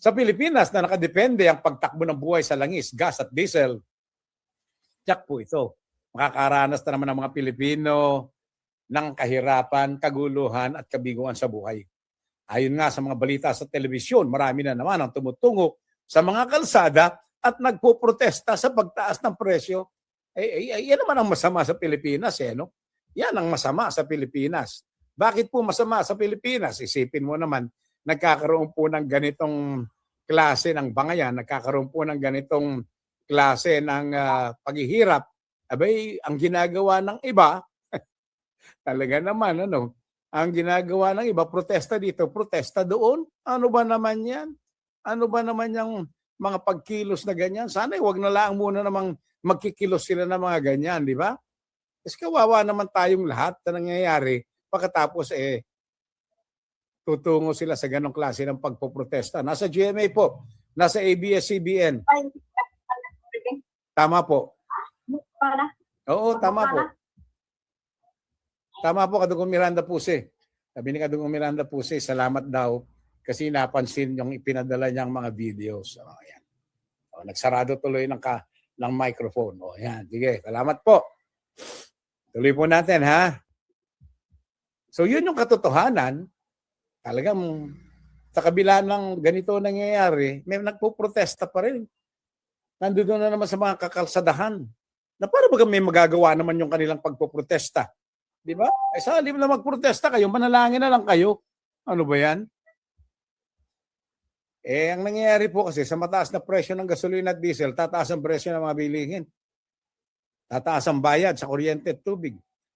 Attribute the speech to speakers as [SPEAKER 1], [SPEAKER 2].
[SPEAKER 1] Sa Pilipinas na nakadepende ang pagtakbo ng buhay sa langis, gas at diesel, tiyak po ito. Makakaranas na naman ang mga Pilipino ng kahirapan, kaguluhan at kabiguan sa buhay. Ayon nga sa mga balita sa telebisyon, marami na naman ang tumutungo sa mga kalsada at nagpoprotesta sa pagtaas ng presyo. Yan naman ang masama sa Pilipinas. No? Yan ang masama sa Pilipinas. Bakit po masama sa Pilipinas? Isipin mo naman, nagkakaroon po ng ganitong klase ng bangayan, nagkakaroon po ng ganitong klase ng paghihirap. Abay, ang ginagawa ng iba, talaga naman, ang ginagawa ng iba, protesta dito, protesta doon. Ano ba naman yan? Ano ba naman yung mga pagkilos na ganyan? Sana wag na lang muna namang magkikilos sila ng mga ganyan, di ba? Kasi kawawa naman tayong lahat na nangyayari pagkatapos tutungo sila sa ganong klase ng pagpoprotesta. Nasa GMA po, nasa ABS-CBN. Tama po. Oo, tama po. Tama po, Kadugong Miranda Puse. Sabi ni Kadugong Miranda Puse, salamat daw kasi napansin yung ipinadala niyang mga videos. Ayan. Nagsarado tuloy ng microphone. Ayan. Sige, salamat po. Tuloy po natin, ha? So, yun yung katotohanan. Talagang sa kabila ng ganito nangyayari, may nagpo-protesta pa rin. Nandoon na naman sa mga kakalsadahan. Na para baga may magagawa naman yung kanilang pagpoprotesta. Di ba? Sa halip na magprotesta kayo, manalangin na lang kayo. Ano ba yan? Ang nangyayari po kasi sa mataas na presyo ng gasolina at diesel, tataas ang presyo ng mga bilihin. Tataas ang bayad sa kuryente at tubig.